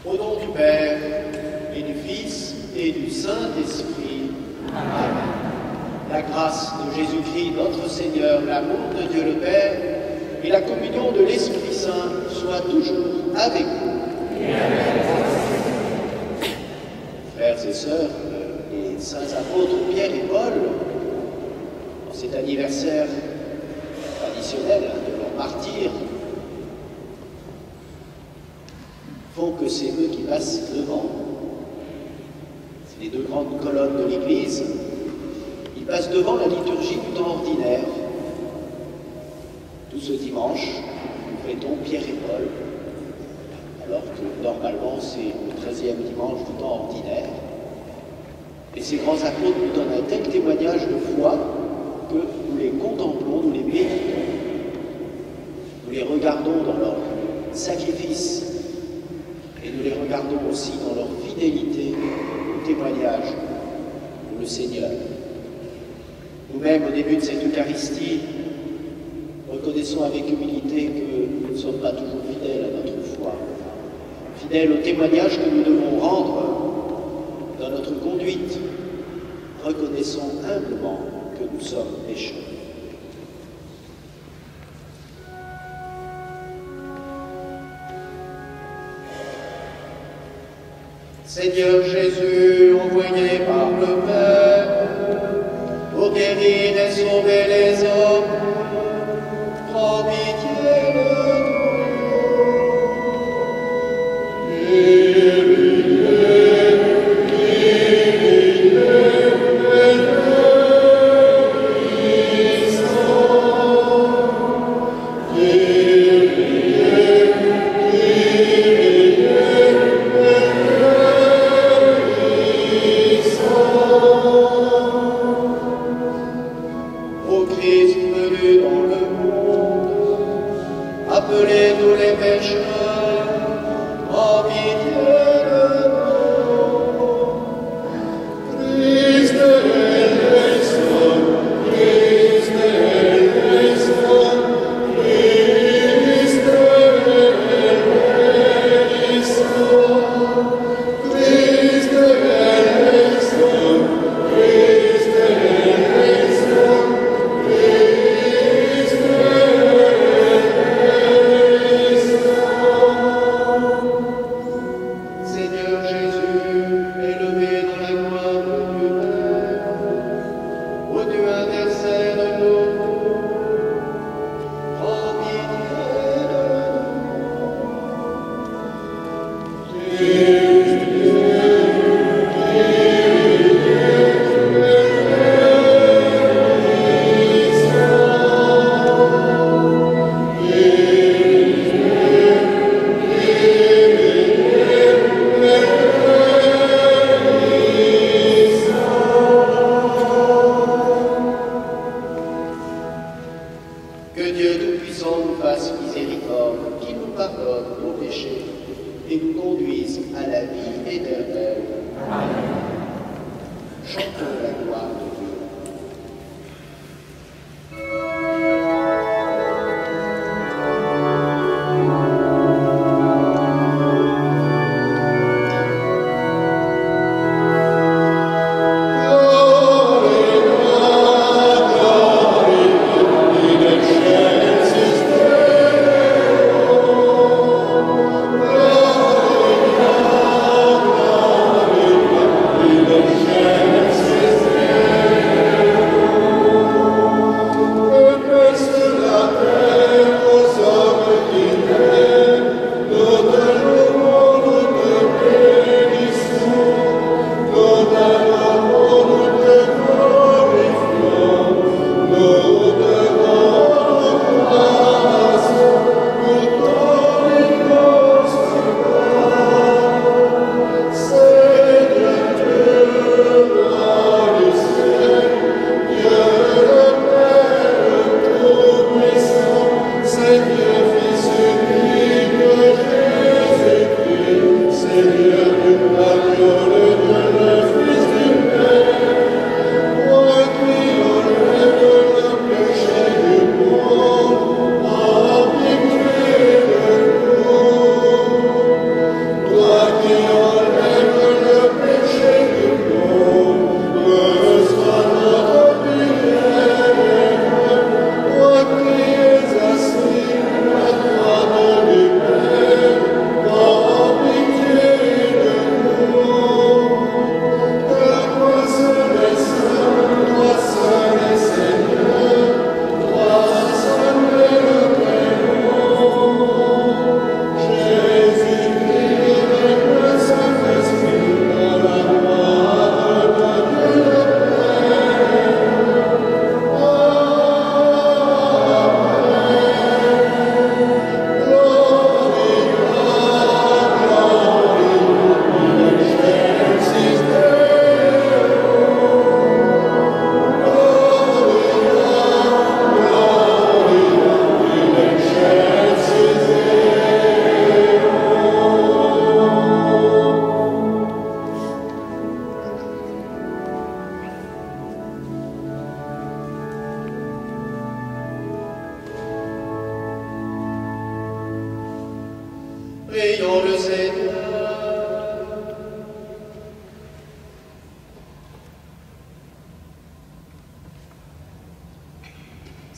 Au nom du Père, et du Fils, et du Saint-Esprit. Amen. La grâce de Jésus-Christ, notre Seigneur, l'amour de Dieu le Père, et la communion de l'Esprit Saint soient toujours avec vous. Amen. Frères et sœurs, les saints apôtres Pierre et Paul, en cet anniversaire traditionnel de leur martyre, font que c'est eux qui passent devant. C'est les deux grandes colonnes de l'Église. Ils passent devant la liturgie du temps ordinaire. Tout ce dimanche, nous fêtons Pierre et Paul, alors que normalement c'est le 13e dimanche du temps ordinaire. Et ces grands apôtres nous donnent un tel témoignage de foi que nous les contemplons, nous les méditons, nous les regardons dans leur sacrifice et nous les regardons aussi dans leur fidélité au témoignage pour le Seigneur. Nous-mêmes, au début de cette Eucharistie, reconnaissons avec humilité que nous ne sommes pas toujours fidèles à notre foi, fidèles au témoignage que nous devons rendre dans notre conduite. Reconnaissons humblement que nous sommes pécheurs. Seigneur Jésus, envoyé par le Père, pour guérir et sauver les hommes, prends pitié de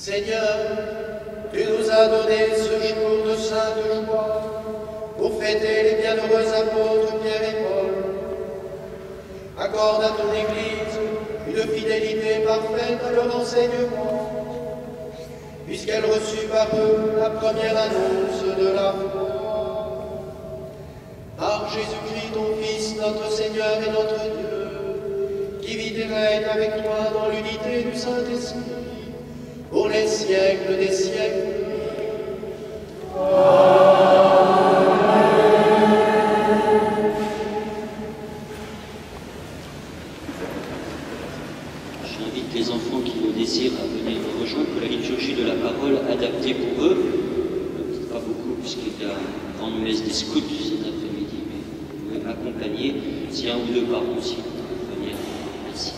Seigneur, tu nous as donné ce jour de sainte joie pour fêter les bienheureux apôtres Pierre et Paul. Accorde à ton Église une fidélité parfaite à leur enseignement, puisqu'elle reçut par eux la première annonce de la foi. Par Jésus-Christ, ton Fils, notre Seigneur et notre Dieu, qui vit et règne avec toi dans l'unité du Saint-Esprit, pour les siècles des siècles. J'invite les enfants qui le désirent à venir me rejoindre pour la liturgie de la parole adaptée pour eux. Pas beaucoup puisqu'il y a une grande messe des scouts cet après-midi, mais vous pouvez m'accompagner si un ou deux par vous aussi vous venir. Merci.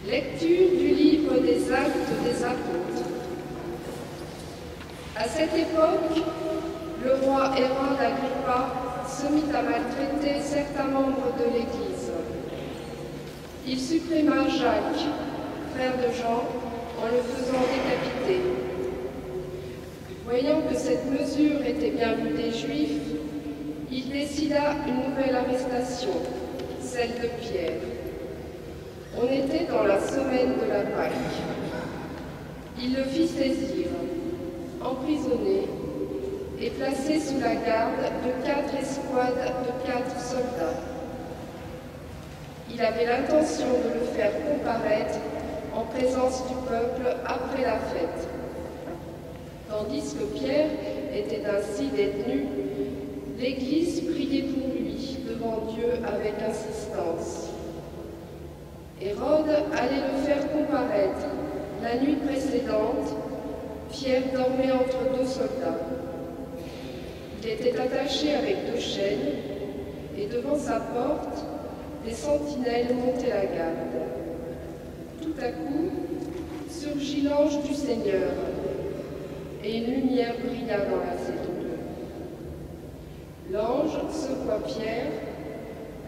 Lecture du livre des Actes des Apôtres. À cette époque, le roi Hérode Agrippa se mit à maltraiter certains membres de l'Église. Il supprima Jacques, frère de Jean, en le faisant décapiter. Voyant que cette mesure était bien vue des Juifs, il décida une nouvelle arrestation, celle de Pierre. On était dans la semaine de la Pâque. Il le fit saisir, emprisonné et placé sous la garde de 4 escouades de 4 soldats. Il avait l'intention de le faire comparaître en présence du peuple après la fête. Tandis que Pierre était ainsi détenu, l'Église priait pour lui devant Dieu avec insistance. Hérode allait le faire comparaître. La nuit précédente, Pierre dormait entre 2 soldats. Il était attaché avec 2 chaînes, et devant sa porte, des sentinelles montaient la garde. Tout à coup, surgit l'ange du Seigneur, et une lumière brilla dans la cellule. L'ange secoua Pierre,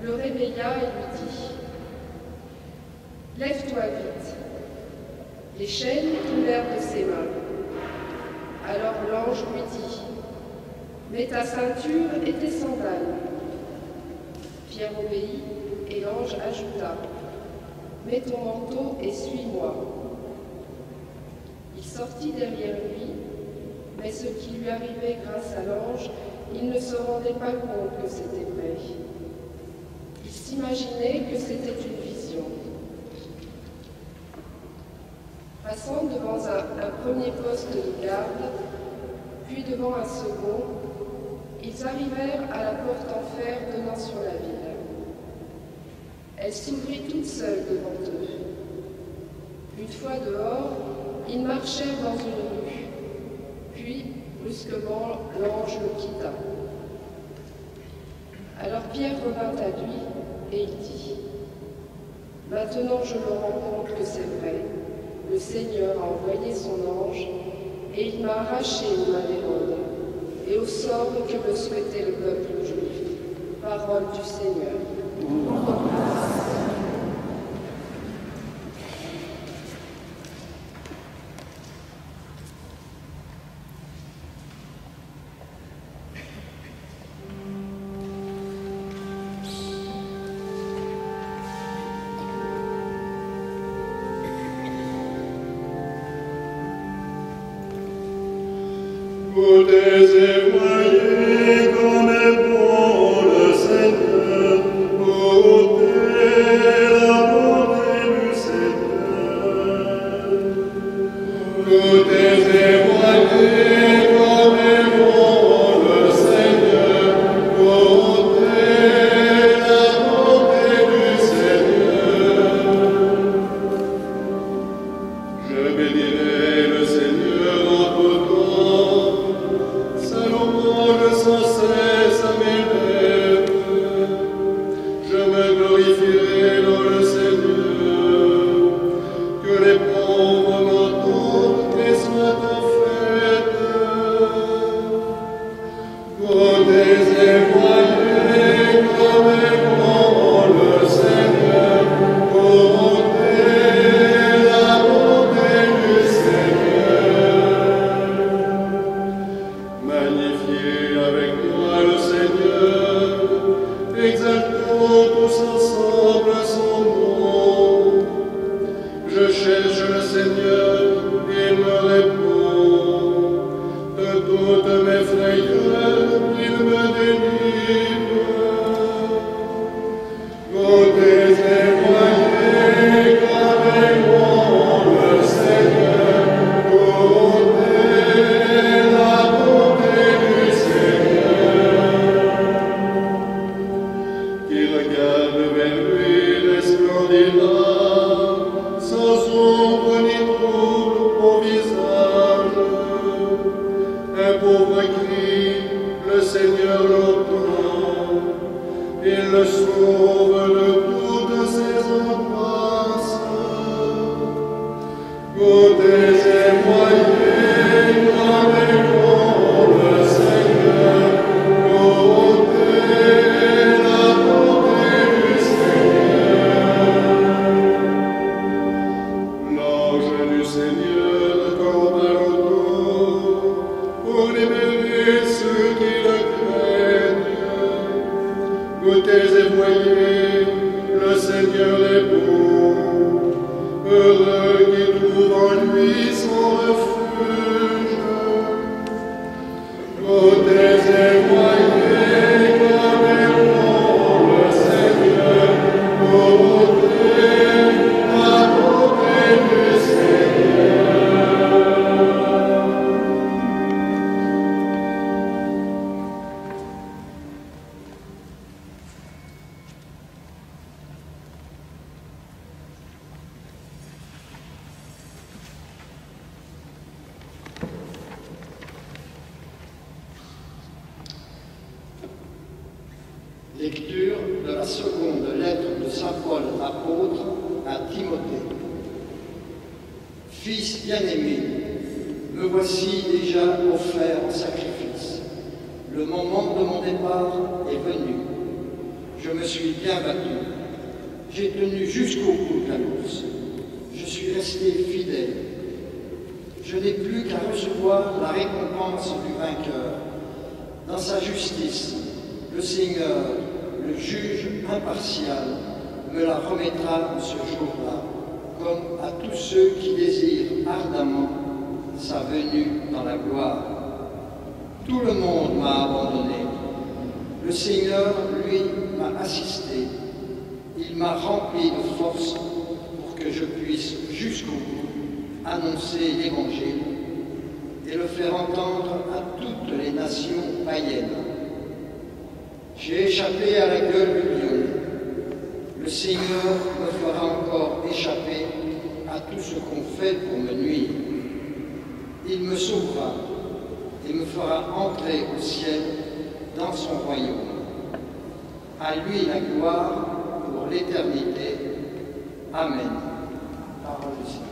le réveilla et lui dit: « Lève-toi vite. » Les chaînes tombèrent de ses mains. Alors l'ange lui dit: « Mets ta ceinture et tes sandales. » Pierre obéit, et l'ange ajouta: « Mets ton manteau et suis-moi. » Il sortit derrière lui, mais ce qui lui arrivait grâce à l'ange, il ne se rendait pas compte que c'était vrai. Il s'imaginait que c'était une vision. Passant devant un premier poste de garde, puis devant un second, ils arrivèrent à la porte en fer donnant sur la ville. Elle s'ouvrit toute seule devant eux. Une fois dehors, ils marchèrent dans une rue, puis, brusquement, l'ange le quitta. Alors Pierre revint à lui, et il dit: « Maintenant je me rends compte que c'est vrai. Le Seigneur a envoyé son ange, et il m'a arraché aux mains d'Hérode, et au sort que me souhaitait le peuple juif. » Parole du Seigneur. Écoutez et voyez comme est bon le Seigneur, goûtez la bonté du Seigneur. Écoutez et voyez comme est bon le Seigneur, goûtez la bonté du Seigneur. Je bénirai le Seigneur en tout temps. Lecture de la seconde lettre de saint Paul apôtre à Timothée. Fils bien-aimé, me voici déjà offert en sacrifice. Le moment de mon départ est venu. Je me suis bien battu. J'ai tenu jusqu'au bout de la course. Je suis resté fidèle. Je n'ai plus qu'à recevoir la récompense du vainqueur. Dans sa justice, le Seigneur, le juge impartial, me la remettra en ce jour-là, comme à tous ceux qui désirent ardemment sa venue dans la gloire. Tout le monde m'a abandonné. Le Seigneur, lui, m'a assisté. Il m'a rempli de force pour que je puisse jusqu'au bout annoncer l'Évangile et le faire entendre à toutes les nations païennes. J'ai échappé à la gueule du lion. Le Seigneur me fera encore échapper à tout ce qu'on fait pour me nuire. Il me sauvera et me fera entrer au ciel dans son royaume. À lui la gloire pour l'éternité. Amen. Parole du Seigneur.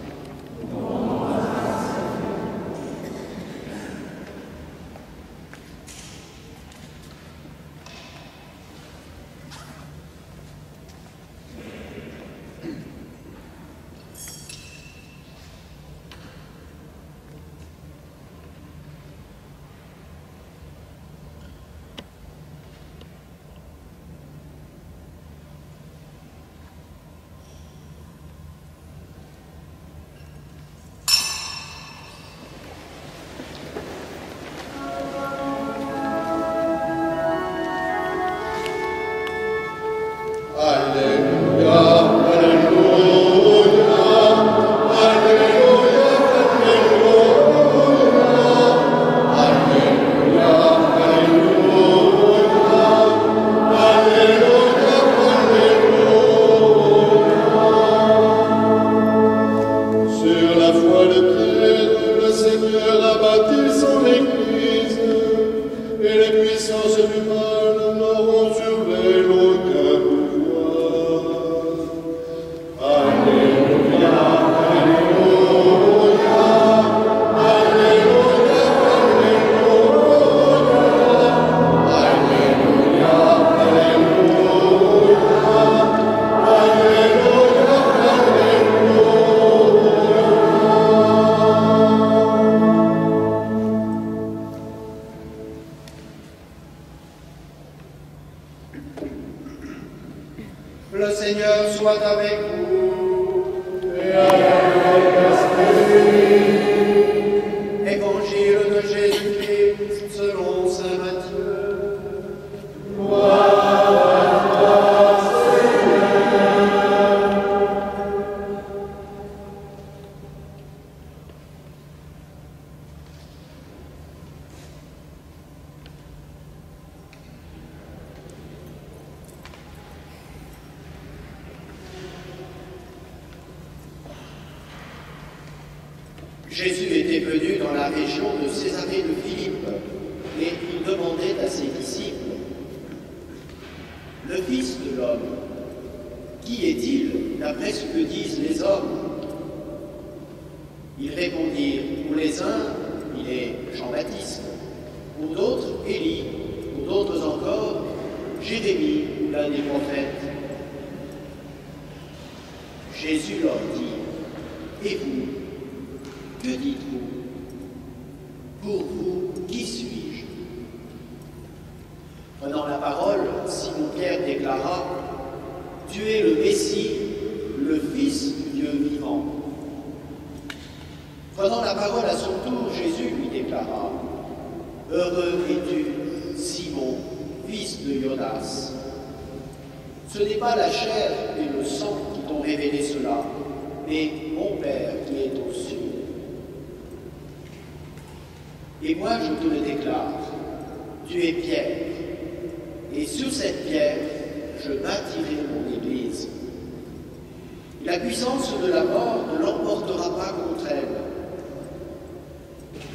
Évangile de Jésus-Christ selon saint Matthieu. Jésus était venu dans la région de Césarée de Philippe, et il demandait à ses disciples, « Le Fils de l'homme, qui est-il d'après ce que disent les hommes ?» Ils répondirent, pour les uns, il est Jean-Baptiste, pour d'autres, Élie, pour d'autres encore, Jérémie ou l'un des prophètes. Jésus leur dit, « Et vous, que dites-vous? Pour vous, qui suis-je » Prenant la parole, Simon-Pierre déclara, « Tu es le Messie, le Fils du Dieu vivant. » Prenant la parole à son tour, Jésus lui déclara, « Heureux es-tu, Simon, fils de Jonas. Ce n'est pas la chair et le sang qui t'ont révélé cela, mais mon Père qui est aux cieux. Et moi, je te le déclare, tu es Pierre, et sur cette pierre, je bâtirai mon Église. La puissance de la mort ne l'emportera pas contre elle.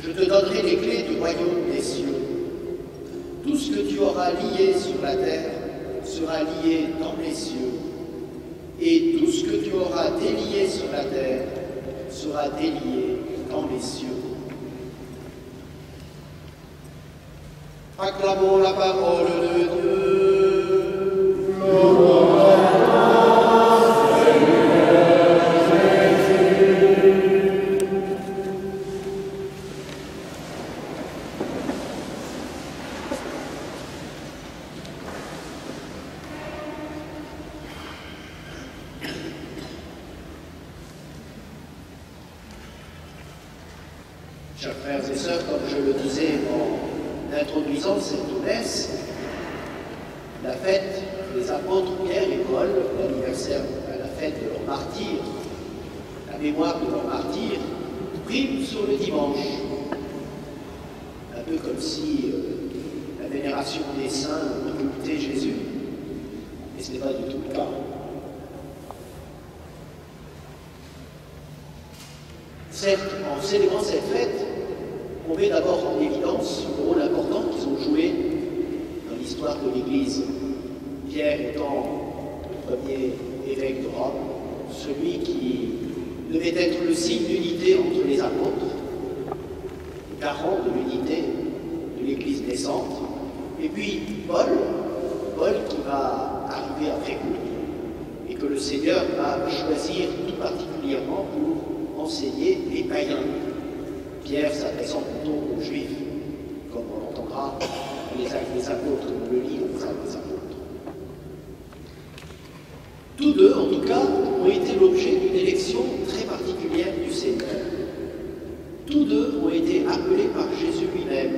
Je te donnerai les clés du royaume des cieux. Tout ce que tu auras lié sur la terre sera lié dans les cieux, et tout ce que tu auras délié sur la terre sera délié dans les cieux. Acclamons la parole de Dieu. Chers frères et sœurs, comme je le disais en introduisant cette messe, la fête des apôtres Pierre et Paul, l'anniversaire, la fête de leur martyre, la mémoire de leur martyre, prime sur le dimanche. Un peu comme si la vénération des saints occultait Jésus. Mais ce n'est pas du tout le cas. Certes, en célébrant cette fête, on met d'abord en évidence le rôle important qu'ils ont joué dans l'histoire de l'Église. Pierre étant le premier évêque de Rome, celui qui devait être le signe d'unité entre les apôtres, le garant de l'unité de l'Église naissante, et puis Paul qui va arriver après coup, et que le Seigneur va choisir tout particulièrement pour enseigner les païens. Pierre s'adressant plutôt aux Juifs, comme on l'entendra dans les actes des apôtres, on le lit dans les actes des apôtres. Tous deux, en tout cas, ont été l'objet d'une élection très particulière du Seigneur. Tous deux ont été appelés par Jésus lui-même.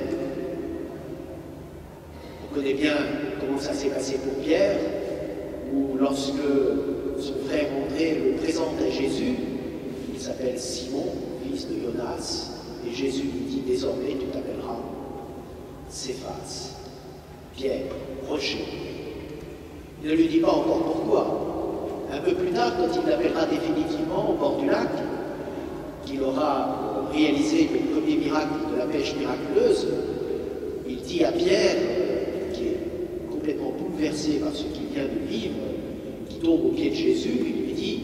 On connaît bien comment ça s'est passé pour Pierre, où lorsque son frère André le présente à Jésus, il s'appelle Simon, fils de Jonas, et Jésus lui dit, désormais tu t'appelleras Céphas, Pierre, rocher. Il ne lui dit pas encore pourquoi. Un peu plus tard, quand il l'appellera définitivement au bord du lac, qu'il aura réalisé le premier miracle de la pêche miraculeuse, il dit à Pierre, qui est complètement bouleversé par ce qu'il vient de vivre, qui tombe aux pieds de Jésus, il lui dit,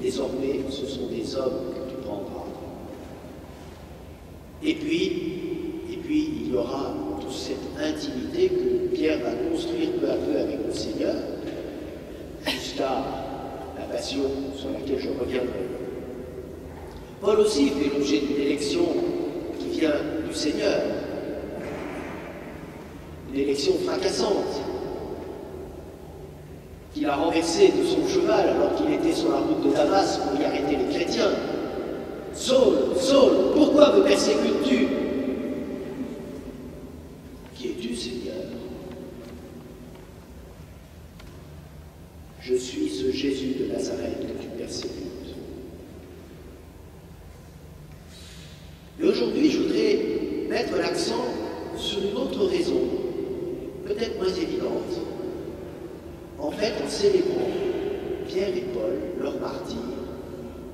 désormais ce sont des hommes que tu prendras. Et puis, il y aura toute cette intimité que Pierre va construire peu à peu avec le Seigneur, jusqu'à la passion sur laquelle je reviendrai. Paul aussi fait l'objet d'une élection qui vient du Seigneur, une élection fracassante, qu'il a renversée de son cheval alors qu'il était sur la route de Damas pour y arrêter les chrétiens. Saul, Saul, pourquoi me persécutes-tu? Qui es-tu, Seigneur? Je suis ce Jésus de Nazareth que tu persécutes. Et aujourd'hui, je voudrais mettre l'accent sur une autre raison, peut-être moins évidente. En fait, en célébrant Pierre et Paul, leurs martyrs,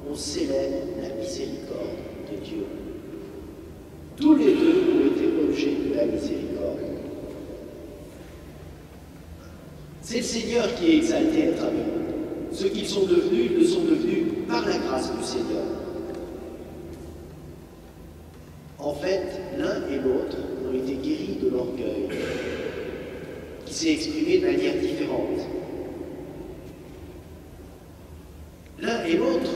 on célèbre la miséricorde de Dieu. Tous les deux ont été objets de la miséricorde. C'est le Seigneur qui est exalté à travers eux. Ce qu'ils sont devenus, ils le sont devenus par la grâce du Seigneur. En fait, l'un et l'autre ont été guéris de l'orgueil, qui s'est exprimé de manière différente. L'un et l'autre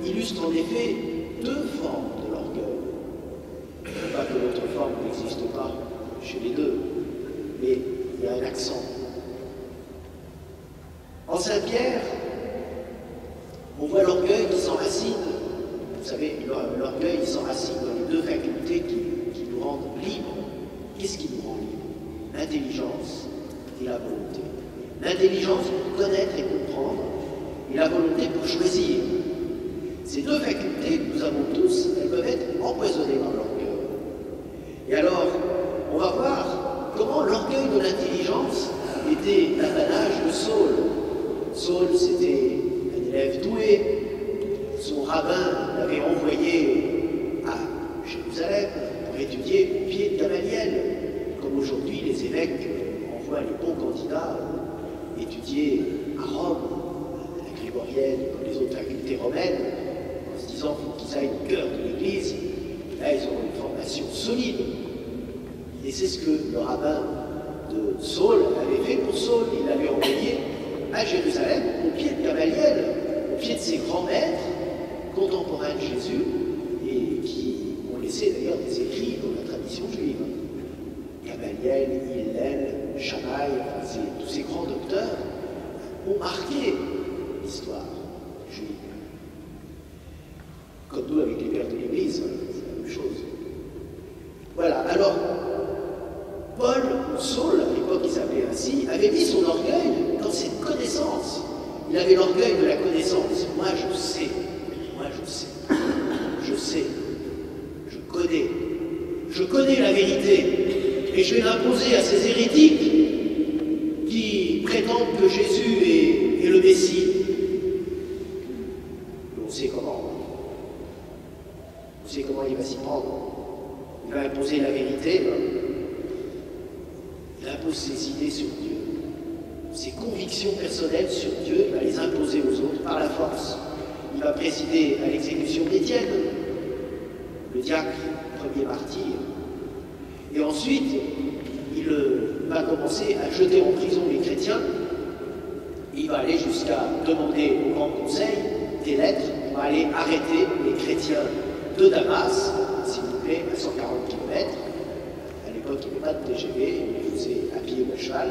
illustrent en effet deux formes de l'orgueil. Pas que l'autre forme n'existe pas chez les deux, mais il y a un accent. En Saint-Pierre, on voit l'orgueil qui s'enracine. Vous savez, l'orgueil s'enracine dans les deux facultés qui nous rendent libres. Qu'est-ce qui nous rend libres? L'intelligence et la volonté. L'intelligence pour connaître et comprendre, et la volonté pour choisir. Ces deux facultés que nous avons tous, elles peuvent être empoisonnées par l'orgueil. Et alors, on va voir comment l'orgueil de l'intelligence était l'apanage de Saul. Saul, c'était un élève doué. Son rabbin l'avait envoyé à Jérusalem pour étudier au pied de Gamaliel. Comme aujourd'hui, les évêques envoient les bons candidats étudier à Rome, à la grégorienne, comme les autres facultés romaines, en se disant qu'ils aillent au cœur de l'Église. Et là, ils auront une formation solide. Et c'est ce que le rabbin de Saul avait fait pour Saul. Il l'avait envoyé à Jérusalem, au pied de Gamaliel, au pied de ses grands maîtres, contemporains de Jésus, et qui ont laissé d'ailleurs des écrits dans la tradition juive. Gamaliel, Hillel, Shammai, tous ces grands docteurs ont marqué l'histoire juive. Comme nous avec les pères de l'Église, c'est la même chose. Voilà, alors, Paul, ou Saul, à l'époque il s'appelait ainsi, avait mis son orgueil dans cette connaissance. Il avait l'orgueil de la connaissance. Moi je sais, je connais la vérité, et je vais l'imposer à ces hérétiques qui prétendent que Jésus est le Messie. On sait comment. On sait comment il va s'y prendre. Il va imposer la vérité. Il impose ses idées sur Dieu. Ses convictions personnelles sur Dieu, il va les imposer aux autres par la force. Il va présider à l'exécution d'Étienne, le diacre, premier martyr. Et ensuite, il va commencer à jeter en prison les chrétiens. Il va aller jusqu'à demander au Grand Conseil des lettres. Il va aller arrêter les chrétiens de Damas, s'il vous plaît, à 140 km. À l'époque, il n'y avait pas de TGV, il faisait à pied ou à cheval.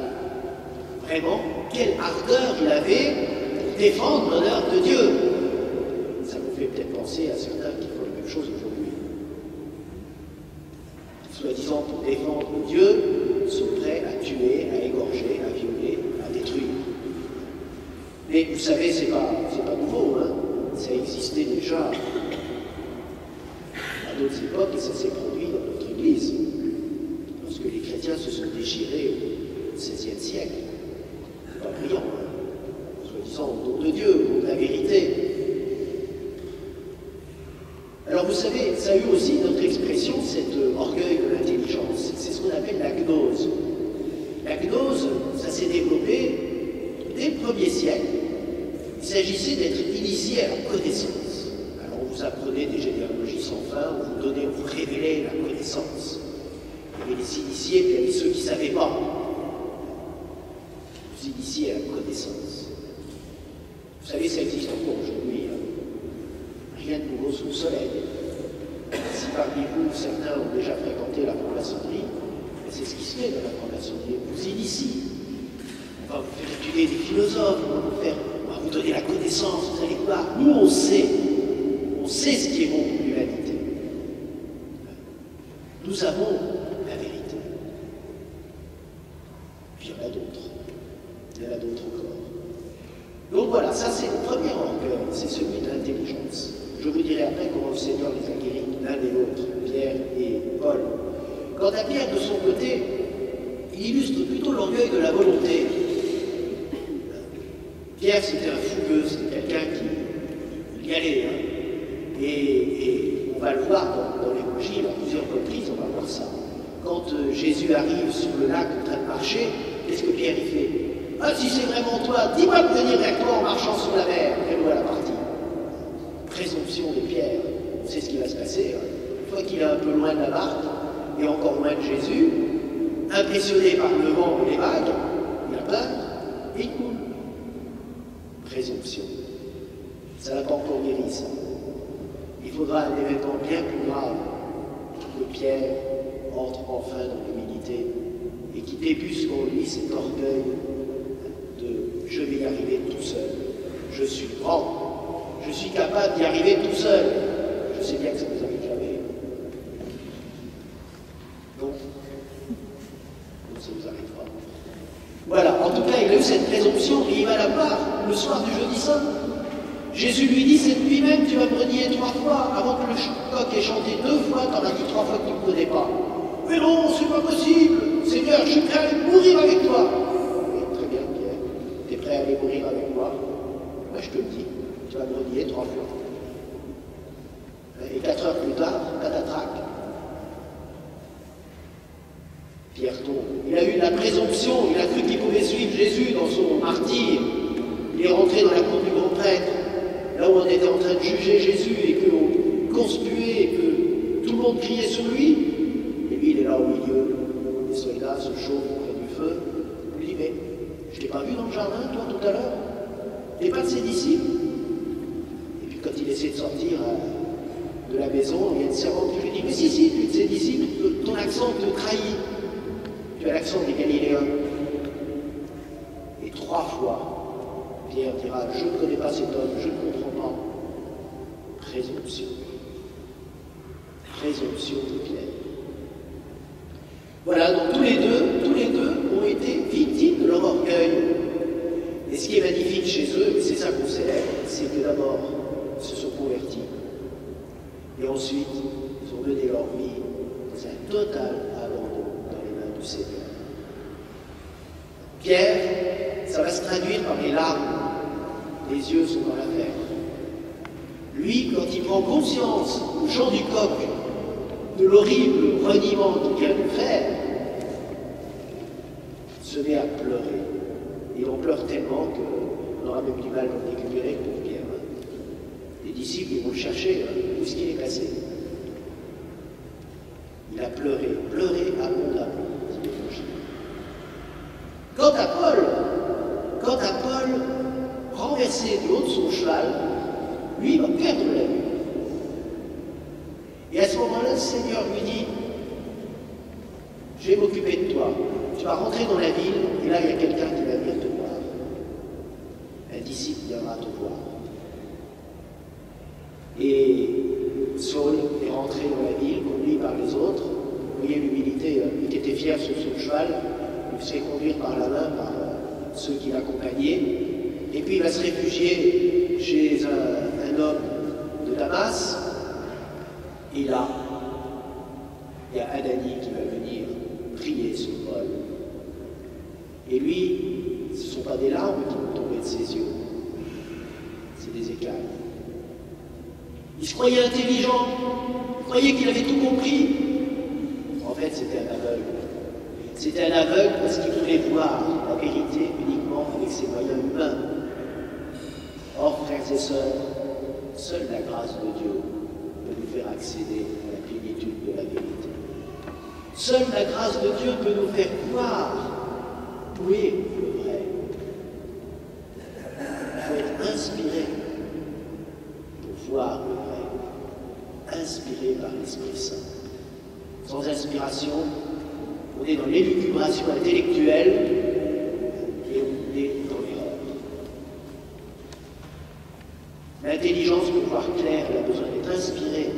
Vraiment, quelle ardeur il avait pour défendre l'honneur de Dieu. Ça vous fait peut-être penser à certains qui font la même chose aujourd'hui. Soi-disant pour défendre Dieu, sont prêts à tuer, à égorger, à violer, à détruire. Mais vous savez, c'est pas nouveau, hein. Ça existait déjà à d'autres époques et ça s'est produit dans notre Église. Lorsque les chrétiens se sont déchirés au XVIe siècle, pas brillant, hein. Soi-disant au nom de Dieu, au nom de la vérité. Alors vous savez, ça a eu aussi notre expression, cet orgueil de l'intelligence. C'est ce qu'on appelle la gnose. La gnose, ça s'est développé dès le 1er siècle. Il s'agissait d'être initié à la connaissance. Alors on vous apprenait des généalogies sans fin, on vous révélait la connaissance. Il y avait les initiés, puis il y avait ceux qui ne savaient pas. Vous initiez à la connaissance. Vous savez, ça existe encore aujourd'hui. Rien de nouveau sous le soleil. Si parmi vous, certains ont déjà fréquenté la franc-maçonnerie, c'est ce qui se fait dans la franc-maçonnerie. On vous initie. On va vous faire étudier des philosophes, on va vous donner la connaissance, vous allez voir. Nous, on sait sait ce qui est bon pour l'humanité. Nous avons la vérité. Puis il y en a d'autres. Il y en a d'autres encore. Donc voilà, ça c'est le premier orgueil, c'est celui de l'intelligence. Je vous dirai après comment le Seigneur les a guéris l'un et l'autre, Pierre et Paul. Quant à Pierre, de son côté, il illustre plutôt l'orgueil de la volonté. Pierre, c'était un fougueux, c'était quelqu'un qui y allait. Hein. Et on va le voir dans l'Évangile, à plusieurs reprises, on va voir ça. Quand Jésus arrive sur le lac en train de marcher, qu'est-ce que Pierre il fait? Ah, si c'est vraiment toi, dis-moi de venir vers toi en marchant sur la mer. Et voilà la partie. Présomption de Pierre. On sait ce qui va se passer. Hein. Une fois qu'il est un peu loin de la barque, et encore loin de Jésus, impressionné par le vent et les vagues, il a peur et il coule. Présomption. Ça n'a pas encore guéri, ça. Il faudra un événement bien plus grave que Pierre entre enfin dans l'humilité et qui débusque en lui cet orgueil de « je vais y arriver tout seul, je suis grand, je suis capable d'y arriver tout seul ». Je sais bien que ça ne vous arrive jamais. Non, ça ne vous arrivera. Voilà, en tout cas, il a eu cette présomption et il va la voir le soir du jeudi saint. Jésus lui dit, cette nuit même, tu vas me renier 3 fois, avant que le coq ait chanté 2 fois, t'en as dit 3 fois que tu ne me connais pas. Mais non, c'est pas possible, Seigneur, je suis prêt à aller mourir avec toi. Oui, très bien, Pierre, tu es prêt à aller mourir avec moi? Moi, je te le dis, tu vas me renier 3 fois. Et 4 heures plus tard, patatrac, Pierre tombe. Il a eu la présomption, il a cru qu'il pouvait suivre Jésus dans son martyre. Il est rentré dans la cour du grand prêtre, là où on était en train de juger Jésus et qu'on conspuait et que tout le monde criait sur lui. Et lui, il est là au milieu. Les soldats se chauffent près du feu. Il lui dit, mais je t'ai pas vu dans le jardin, toi, tout à l'heure? T'es pas de ses disciples? Et puis quand il essaie de sortir de la maison, il y a une servante qui lui dit, mais si, tu es de ses disciples, ton accent te trahit. Tu as l'accent des Galiléens. Et 3 fois, Pierre dira, je ne connais pas cet homme, je ne comprends pas. Présomption. Présomption de Pierre. Voilà, donc tous les deux ont été victimes de leur orgueil. Et ce qui est magnifique chez eux, et c'est ça qu'on célèbre, c'est que d'abord, ils se sont convertis. Et ensuite, ils ont donné leur vie dans un total abandon dans les mains du Seigneur. Pierre, ça va se traduire par les larmes. Les yeux sont dans l'affaire. Lui, quand il prend conscience au chant du coq de l'horrible reniement qu'il vient de faire, se met à pleurer. Et on pleure tellement qu'on aura même du mal à le récupérer pour Pierre. Les disciples, ils vont le chercher, où est-ce qu'il est passé? Il a pleuré abondamment. Quant à Paul, renversé du haut de son cheval, lui, il va perdre la vue. Et à ce moment-là, le Seigneur lui dit, je vais m'occuper de toi. Tu vas rentrer dans la ville, et là, il y a quelqu'un qui va venir te voir. Un disciple viendra te voir. Et Saul est rentré dans la ville, conduit par les autres. Vous voyez l'humilité, il était fier sur son cheval, il se fait conduire par la main par ceux qui l'accompagnaient. Et puis il va se réfugier chez un homme de Damas. Et là, il y a Ananie qui va venir prier sur Paul. Et lui, ce ne sont pas des larmes qui vont tomber de ses yeux, c'est des écailles. Il se croyait intelligent, il croyait qu'il avait tout compris. En fait, c'était un aveugle. C'était un aveugle parce qu'il voulait voir la vérité uniquement avec ses moyens humains. Or, frères et sœurs, seule la grâce de Dieu peut nous faire accéder à la plénitude de la vérité. Seule la grâce de Dieu peut nous faire voir où est le vrai. Il faut être inspiré pour voir le vrai, inspiré par l'Esprit Saint. Sans inspiration, on est dans l'élucubration intellectuelle et on est dans l'erreur. intelligence pour voir clair, elle a besoin d'être inspirée.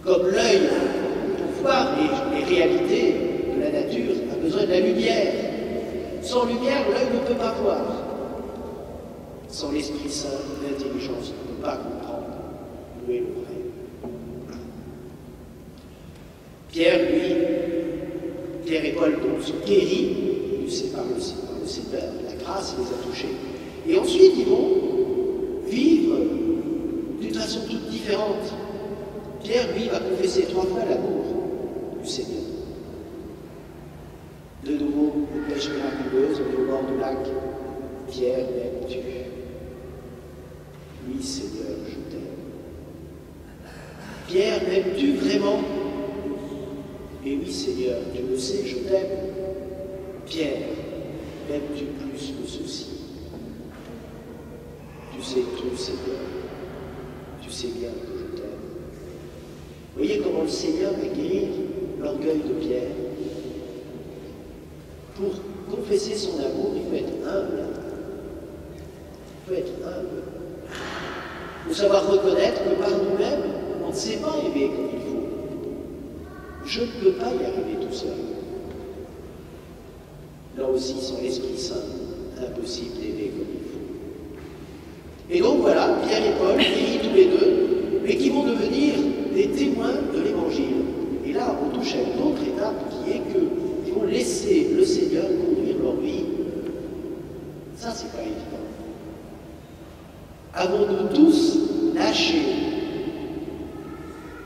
Comme l'œil, pour voir les réalités de la nature, a besoin de la lumière. Sans lumière, l'œil ne peut pas voir. Sans l'Esprit Saint, l'intelligence ne peut pas comprendre où est le vrai. Pierre et Paul donc sont guéris par le Seigneur, la grâce les a touchés. Et ensuite, ils vont vivre d'une façon toute différente. Pierre, lui, va confesser 3 fois l'amour du Seigneur. De nouveau, une pêche miraculeuse, on est au bord du lac. Pierre, m'aimes-tu? Oui, Seigneur, je t'aime. Pierre, m'aimes-tu vraiment? Et oui, Seigneur, tu le sais, je t'aime. Pierre, m'aimes-tu plus que ceci? Tu sais tout, Seigneur. Tu sais bien que je t'aime. Voyez comment le Seigneur va guérir l'orgueil de Pierre. Pour confesser son amour, il faut être humble. Il faut être humble. Il faut savoir reconnaître que par nous-mêmes, on ne sait pas aimer comme il faut. Je ne peux pas y arriver tout seul. Là aussi, sans l'Esprit Saint, impossible d'aimer comme il faut. Et donc voilà, Pierre et Paul, guéris tous les deux, mais qui vont devenir des témoins de l'Évangile. Et là, on touche à une autre étape qui est qu'ils vont laisser le Seigneur conduire leur vie. Ça, c'est pas évident. Avons-nous tous lâché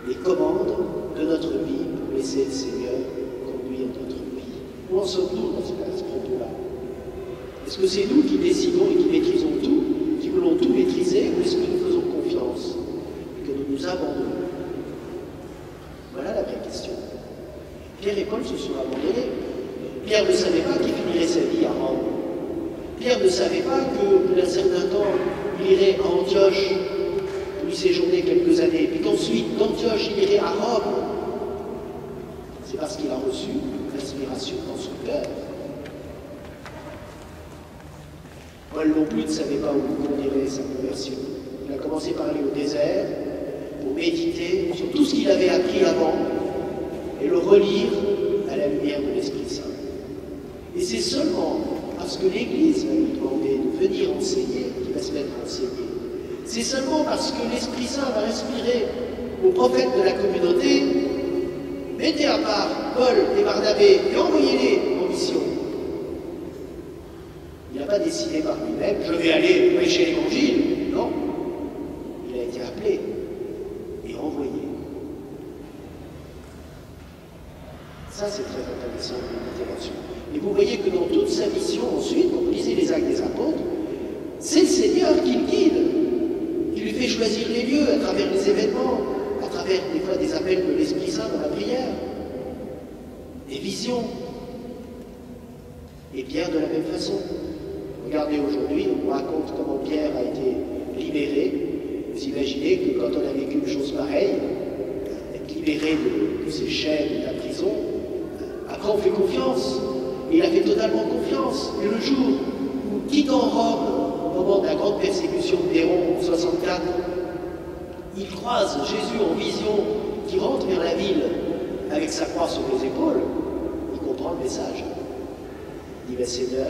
les commandes de notre vie pour laisser le Seigneur conduire notre vie? Où en sommes-nous dans ce propos-là? Est-ce que c'est nous qui décidons et qui maîtrisons tout, qui voulons tout maîtriser, ou est-ce que nous faisons confiance et que nous nous abandonnons? Voilà la vraie question. Pierre et Paul se sont abandonnés. Pierre ne savait pas qu'il finirait sa vie à Rome. Pierre ne savait pas qu'à un certain temps, il irait à Antioche pour y séjourner quelques années, puis qu'ensuite, d'Antioche, il irait à Rome. C'est parce qu'il a reçu l'inspiration dans son cœur. Paul non plus ne savait pas où conduirait sa conversion. Il a commencé par aller au désert pour méditer sur tout ce qu'il avait appris avant et le relire à la lumière de l'Esprit Saint. Et c'est seulement parce que l'Église va lui demander de venir enseigner qu'il va se mettre à enseigner. C'est seulement parce que l'Esprit Saint va inspirer aux prophètes de la communauté: mettez à part Paul et Barnabé et envoyez-les en mission. Il n'a pas décidé par lui-même, je vais aller prêcher l'Évangile. Non, il a été appelé et envoyé. Ça, c'est très intéressant dans l'interaction. Et vous voyez que dans toute sa mission, ensuite, quand vous lisez les Actes des Apôtres, c'est le Seigneur qui le guide, qui lui fait choisir les lieux à travers les événements, à travers des fois des appels de l'Esprit Saint dans la prière, des visions. Et Pierre de la même façon. Regardez aujourd'hui, on vous raconte comment Pierre a été libéré. Vous imaginez que quand on a vécu une chose pareille, être libéré de ses chaînes, de la prison, après on fait confiance. Et il a fait totalement confiance. Et le jour où, quittant Rome, au moment de la grande persécution de Néron en 64, il croise Jésus en vision qui rentre vers la ville avec sa croix sur les épaules, il comprend le message. Il dit, Seigneur,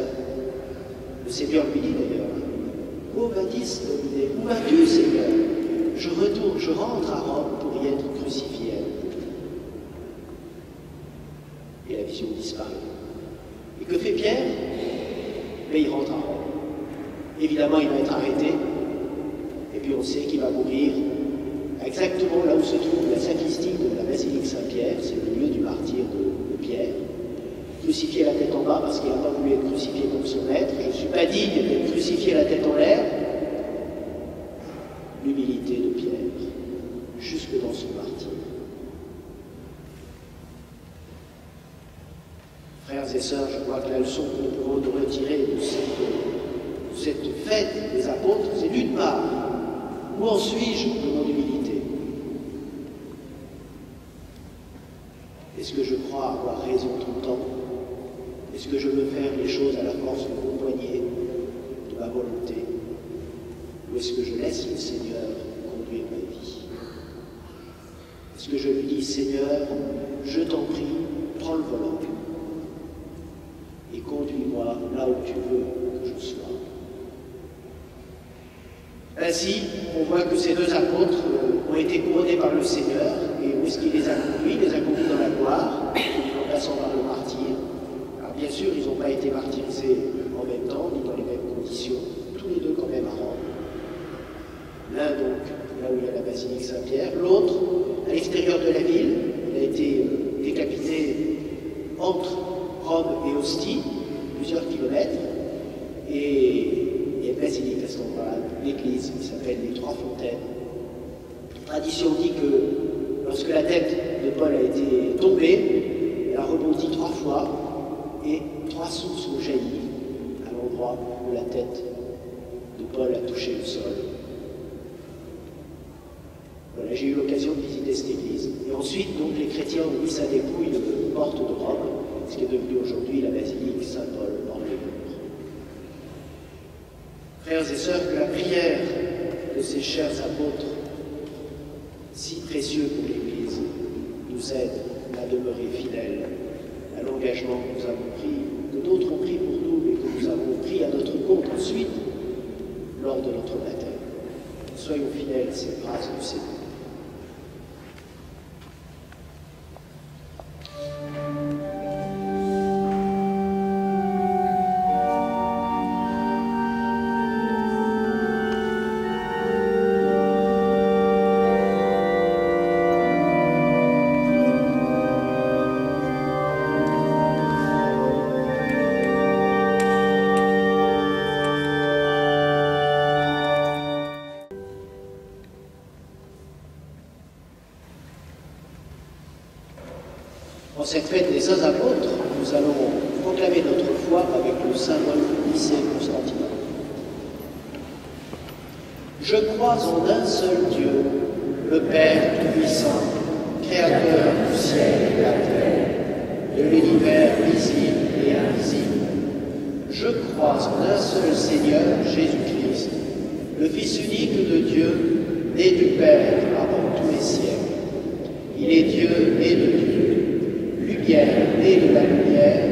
le Seigneur lui dit d'ailleurs, ô baptiste, où vas-tu, Seigneur? Je retourne, je rentre à Rome pour y être crucifié. Et la vision disparaît. Et que fait Pierre? Mais il rentre à Rome. Évidemment, il va être arrêté. Et puis on sait qu'il va mourir exactement là où se trouve la sacristie de la basilique Saint-Pierre. C'est le lieu du martyre de Pierre. Crucifié la tête en bas parce qu'il n'a pas voulu être crucifié comme son maître. Je ne suis pas digne d'être crucifié la tête en l'air. L'humilité de Pierre, jusque dans son martyre. Frères et sœurs, je crois que la leçon que nous pouvons nous retirer de cette fête des apôtres, c'est d'une part, où en suis-je de mon humilité? Est-ce que je crois avoir raison tout le temps? Est-ce que je veux faire les choses à la force de mon poignet, de ma volonté? ou est-ce que je laisse le Seigneur conduire ma vie? Est-ce que je lui dis, Seigneur, je t'en prie, prends le volant et conduis-moi là où tu veux que je sois? Ainsi, on voit que ces deux apôtres ont été couronnés par le Seigneur, et où est-ce qu'il les a conduits? Il les a conduits dans la gloire, en passant par le martyr. Alors bien sûr, ils n'ont pas été martyrisés en même temps, ni dans les mêmes conditions, tous les deux quand même à Rome. L'un donc, là où il y a la basilique Saint-Pierre, l'autre à l'extérieur de la ville. Il a été décapité entre Rome et Ostie, plusieurs kilomètres, et il y a une basilique à cet endroit-là, l'église qui s'appelle les Trois Fontaines. La tradition dit que lorsque la tête de Paul a été tombée, elle a rebondi 3 fois et 3 sources ont jailli à l'endroit où la tête de Paul a touché le sol. Voilà, j'ai eu l'occasion de visiter cette église. Et ensuite, donc, les chrétiens ont mis sa dépouille aux portes de Rome, ce qui est devenu aujourd'hui la basilique Saint-Paul hors les murs. Frères et sœurs, que la prière de ces chers apôtres, si précieux pour l'Église, nous aide à demeurer fidèles à l'engagement que nous avons pris, que d'autres ont pris pour nous, mais que nous avons pris à notre compte ensuite lors de notre baptême. Soyons fidèles à cette grâce du Seigneur. En cette fête des Saints Apôtres, nous allons proclamer notre foi avec le symbole du Nicée-Constantinople. Je crois en un seul Dieu, le Père Tout-Puissant, Créateur du ciel et de la terre, de l'univers visible et invisible. Je crois en un seul Seigneur, Jésus-Christ, le Fils unique de Dieu, né du Père avant tous les siècles. Il est Dieu né de Dieu, lumière née de la lumière,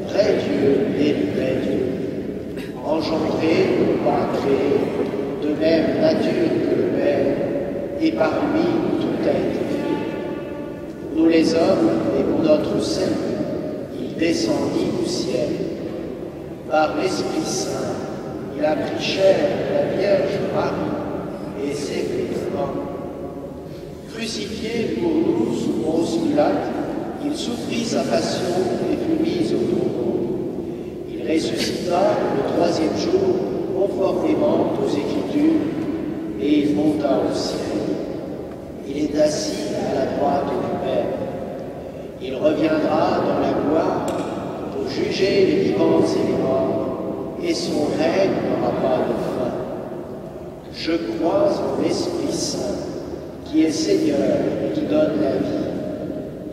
vrai Dieu né du vrai Dieu, engendré, pas créé, de même nature que le Père, et par lui tout a été fait. Pour nous les hommes et pour notre salut, il descendit du ciel. Par l'Esprit Saint, il a pris chair de la Vierge Marie et s'est fait homme. Crucifié pour nous sous Ponce Pilate, il souffrit sa passion et fut mis au tombeau. Il ressuscita le 3e jour, conformément aux Écritures, et il monta au ciel. Il est assis à la droite du Père. Il reviendra dans la gloire pour juger les vivants et les morts, et son règne n'aura pas de fin. Je crois en l'Esprit Saint, qui est Seigneur et qui donne la vie.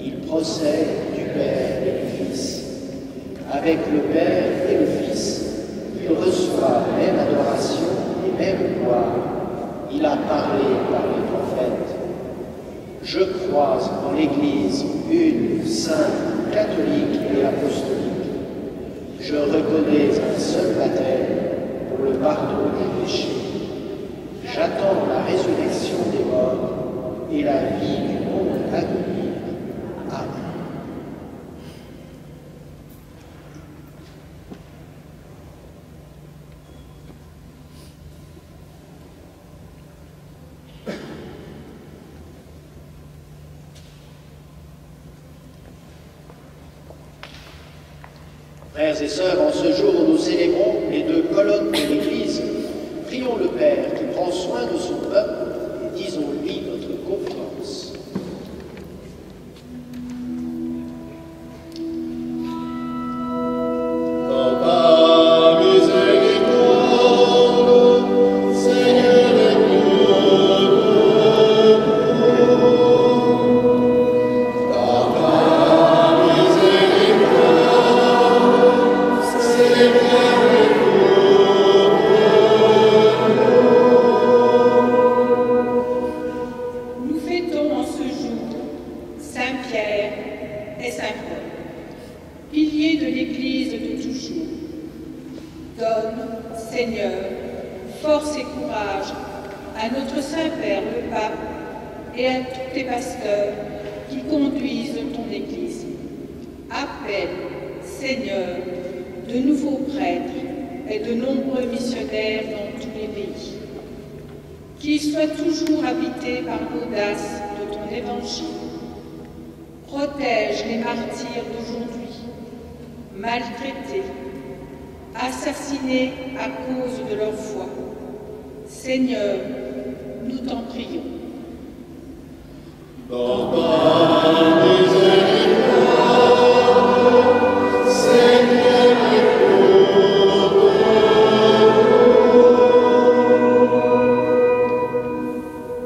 Il procède du Père et du Fils. Avec le Père et le Fils, il reçoit même adoration et même gloire. Il a parlé par les prophètes. Je crois en l'Église une, sainte, catholique et apostolique. Je reconnais un seul baptême pour le pardon des péchés. J'attends la résurrection des morts et la vie du monde à venir. Amen. Frères et sœurs, en ce jour où nous célébrons les 2 colonnes de l'Église, prions le Père qui prend soin de son peuple et disons-lui notre confiance. Seigneur, Saint-Père, le pape, et à tous les pasteurs qui conduisent ton Église. Appelle, Seigneur, de nouveaux prêtres et de nombreux missionnaires dans tous les pays. Qu'ils soient toujours habités par l'audace de ton évangile. Protège les martyrs d'aujourd'hui, maltraités, assassinés à cause de leur foi. Seigneur, nous t'en prions. Dans ta miséricorde, Seigneur, écoute-nous.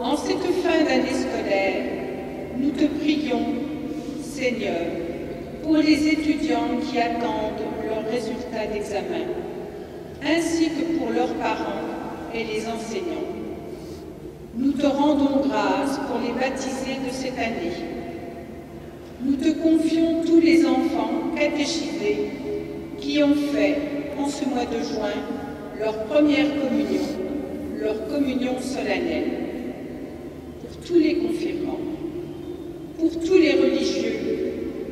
En cette fin d'année scolaire, nous te prions, Seigneur, pour les étudiants qui attendent leurs résultats d'examen, ainsi que pour leurs parents et les enseignants. Nous te rendons grâce pour les baptisés de cette année. Nous te confions tous les enfants catéchisés qui ont fait, en ce mois de juin, leur première communion, leur communion solennelle. Pour tous les confirmants, pour tous les religieux,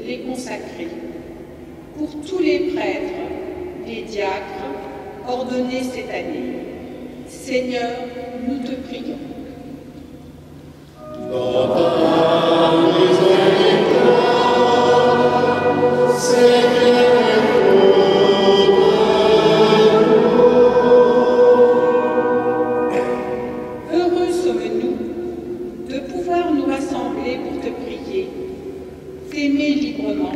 les consacrés, pour tous les prêtres, les diacres, ordonnés cette année. Seigneur, nous te prions. Dans ta miséricorde, Seigneur, écoute-nous. Heureux sommes-nous de pouvoir nous rassembler pour te prier, t'aimer librement.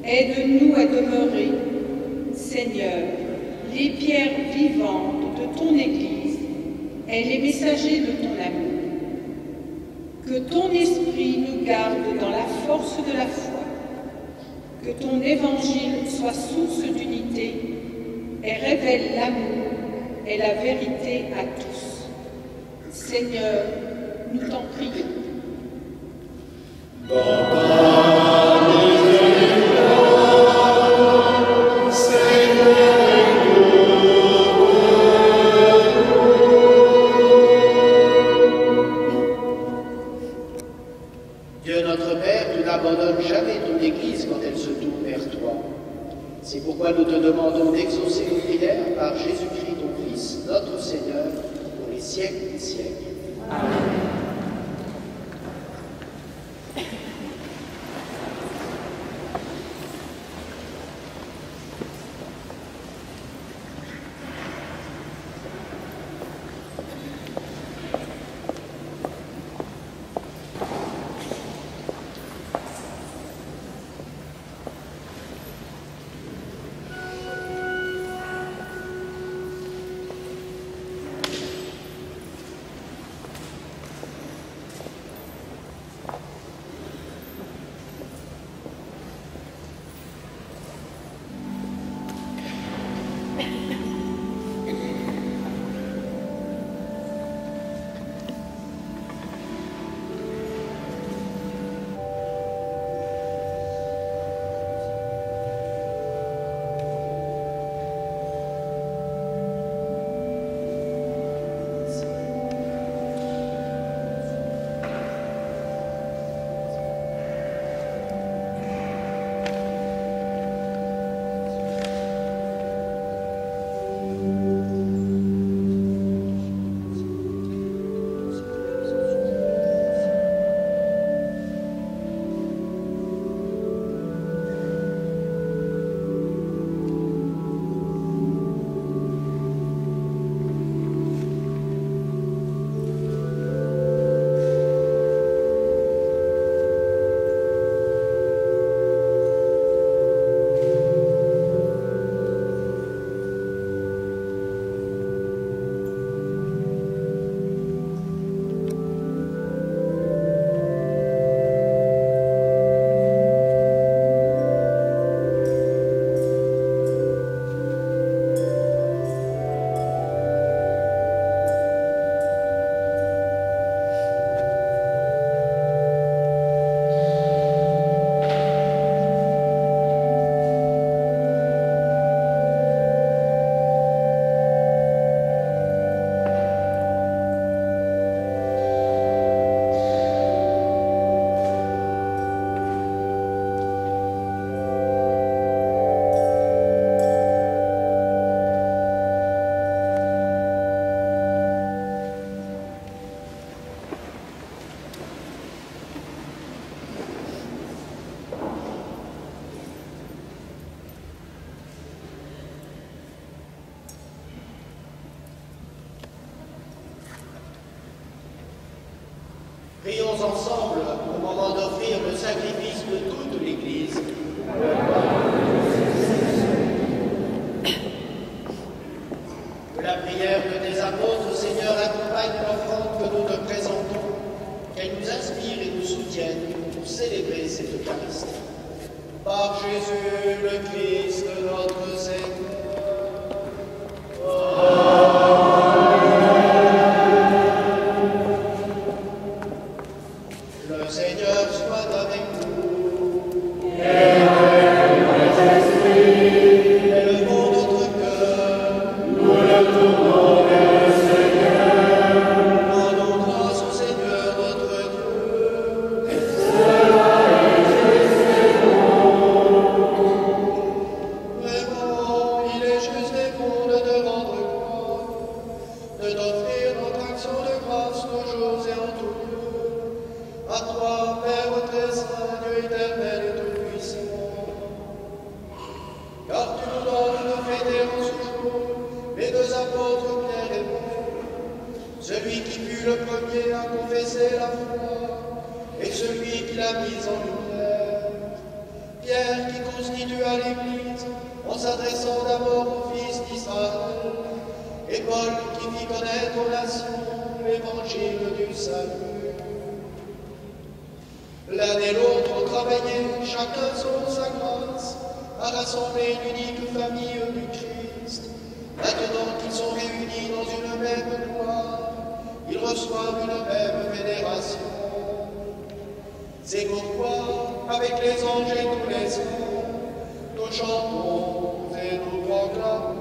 Aide-nous à demeurer, Seigneur, les pierres vivantes de ton Église et les messagers de ton amour. Que ton esprit nous garde dans la force de la foi, que ton évangile soit source d'unité et révèle l'amour et la vérité à tous. Seigneur, nous t'en prions. Dans ta miséricorde, Seigneur, Dieu notre Père, tu n'abandonnes jamais ton Église quand elle se tourne vers toi. C'est pourquoi nous te demandons d'exaucer nos prières par Jésus-Christ, ton Fils, notre Seigneur, pour les siècles des siècles. Amen. prions ensemble au moment d'offrir le sacrifice de toute l'Église. Que la prière des apôtres, Seigneur, accompagne l'offrande que nous te présentons, qu'elle nous inspire et nous soutienne pour célébrer cette Eucharistie. Par Jésus le Christ, notre Seigneur. Le Seigneur soit avec vous. Élevons notre cœur. Nous le tournons vers le Seigneur. Rendons grâce au Seigneur notre Dieu. Cela est juste et bon. Vraiment, il est juste et bon de te rendre gloire, de t'offrir notre action de grâce nos jours et en tout lieu. À toi, Père très saint, Dieu éternel et tout-puissant, car tu nous donnes de fêter en ce jour les deux apôtres Pierre et Paul, celui qui fut le premier à confesser la foi et celui qui l'a mise en lumière. Pierre qui constitua l'Église en s'adressant d'abord au Fils d'Israël, et Paul qui fit connaître aux nations l'évangile du salut. L'un et l'autre ont travaillé, chacun selon sa grâce, à rassembler l'unique famille du Christ. Maintenant qu'ils sont réunis dans une même gloire, ils reçoivent une même vénération. C'est pourquoi, avec les anges et tous les saints, nous chantons et nous proclamons.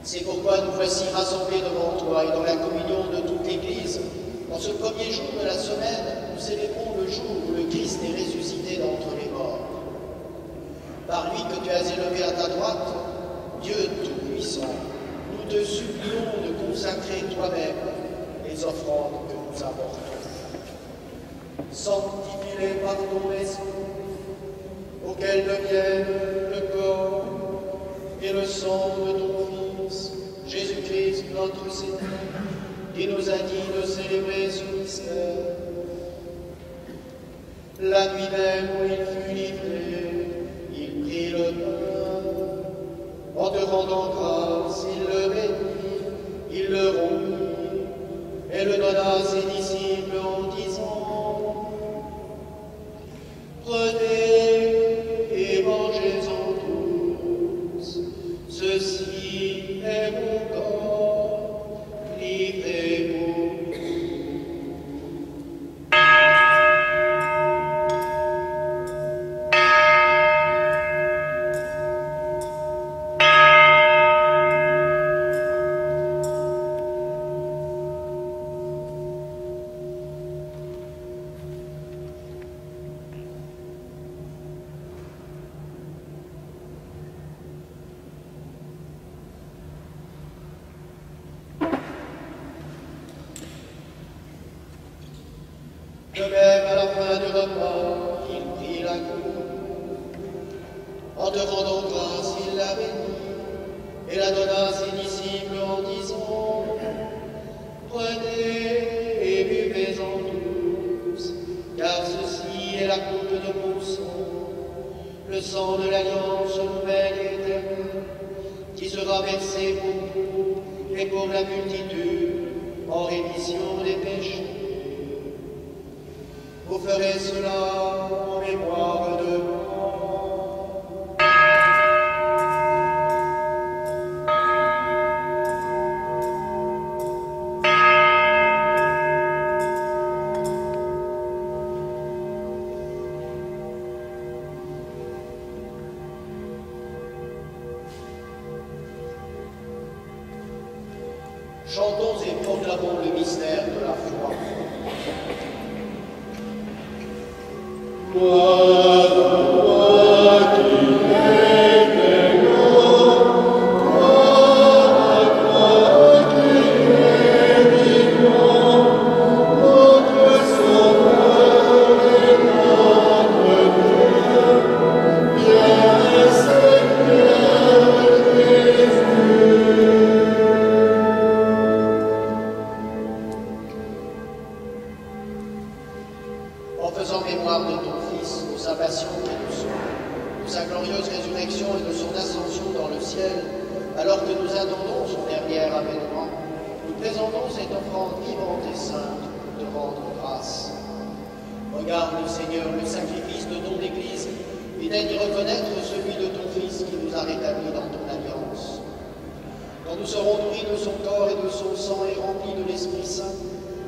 C'est pourquoi nous voici rassemblés devant toi et dans la communion de toute l'Église. En ce premier jour de la semaine, nous célébrons le jour où le Christ est ressuscité d'entre les morts. Par lui que tu as élevé à ta droite, Dieu Tout-Puissant, nous te supplions de consacrer toi-même les offrandes que nous apportons. Sanctifie-les par ton esprit, auquel deviennent le corps et le sang de ton Fils, Jésus-Christ notre Seigneur, qui nous a dit de célébrer ce mystère. La nuit même où il fut livré, il prit le pain. En te rendant grâce, il le bénit, il le rompit et le donna à ses disciples en disant : Prenez et mangez-en tous, ceci est mon corps livré pour vous. De même, à la fin du repas, il prit la coupe. En te rendant grâce, il la bénit et la donna à ses disciples en disant: Prenez et buvez-en tous, car ceci est la coupe de mon sang, le sang de l'alliance nouvelle et éternelle, qui sera versé pour vous et pour la multitude en rémission des péchés. Vous ferez cela en mémoire de moi. Chantons et proclamons le mystère de la foi. En faisant mémoire de ton Fils, de sa passion et de sa glorieuse résurrection et de son ascension dans le ciel, alors que nous attendons son dernier avènement, nous présentons cette offrande vivante et sainte pour te rendre grâce. Regarde, Seigneur, le sacrifice de ton Église et daigne reconnaître celui de ton Fils qui nous a rétablis dans ton alliance. Quand nous serons nourris de son corps et de son sang et remplis de l'Esprit Saint,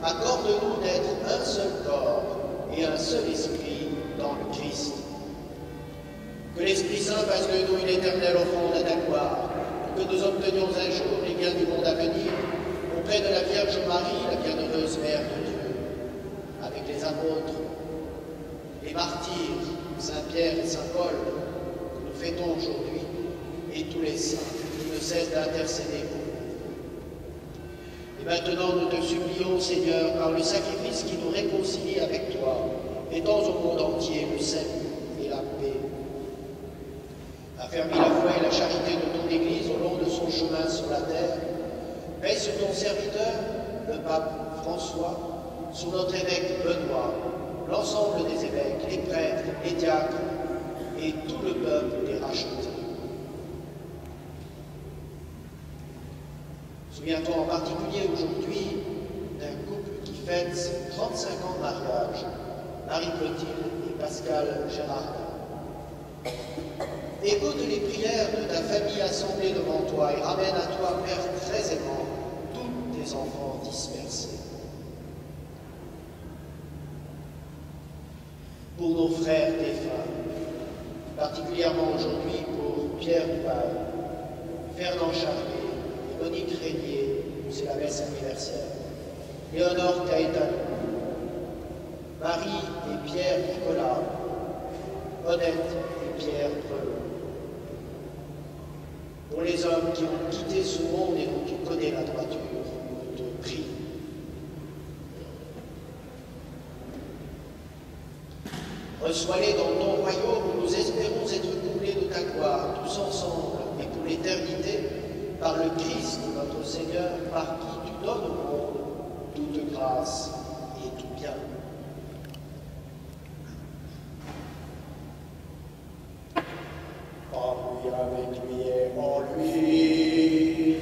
accorde-nous d'être un seul corps et un seul esprit dans le Christ. Que l'Esprit Saint fasse de nous une éternelle offrande à ta gloire, pour que nous obtenions un jour les biens du monde à venir, auprès de la Vierge Marie, la bienheureuse Mère de Dieu, avec les apôtres, les martyrs, Saint Pierre et Saint Paul, que nous fêtons aujourd'hui, et tous les saints qui ne cessent d'intercéder pour nous. Et maintenant, nous te supplions, Seigneur, par le sacrifice qui nous réconcilie avec toi, étends au monde entier le salut et la paix. Affermis la foi et la charité de ton Église au long de son chemin sur la terre. Paix sur ton serviteur, le pape François, sur notre évêque Benoît, l'ensemble des évêques, les prêtres, les diacres et tout le peuple des rachetés. Souviens-toi en particulier aujourd'hui d'un couple qui fête ses 35 ans de mariage, Marie-Clotilde et Pascal Gérardin. Écoute les prières de ta famille assemblée devant toi et ramène à toi, Père très aimant, tous tes enfants dispersés. Pour nos frères défunts, particulièrement aujourd'hui pour Pierre Duval, Fernand Charlet, Monique Régnier, c'est la messe anniversaire, Léonore Caetano, Marie et Pierre Nicolas, Honnête et Pierre Prelot. Pour les hommes qui ont quitté ce monde et dont tu connais la droiture, nous te prions. Reçois-les dans ton royaume où nous espérons être couplés de ta gloire, tous ensemble et pour l'éternité, par le Christ, notre Seigneur, par qui tu donnes au monde toute grâce et tout bien. En lui, avec lui et en lui.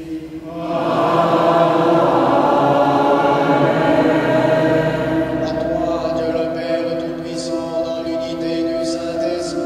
À toi, Dieu le Père Tout-Puissant, dans l'unité du Saint-Esprit.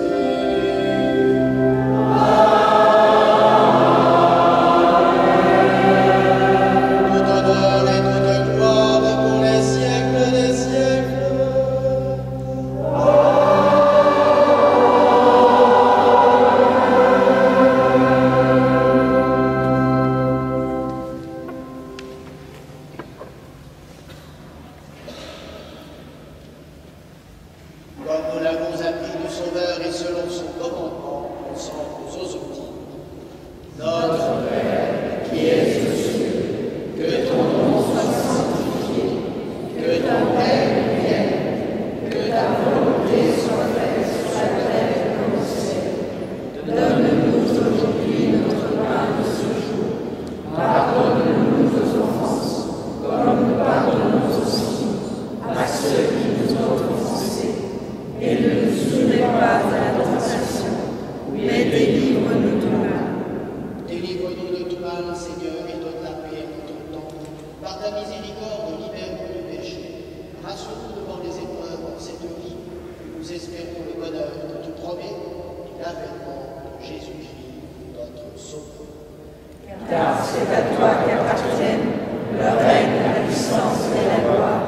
Comme nous l'avons appris du Sauveur et selon son commandement, ensemble aux autres. Notre Père, qui es aux cieux, que ton nom soit sanctifié, que ton règne vienne, c'est à toi qu'appartiennent le règne, la puissance et la gloire,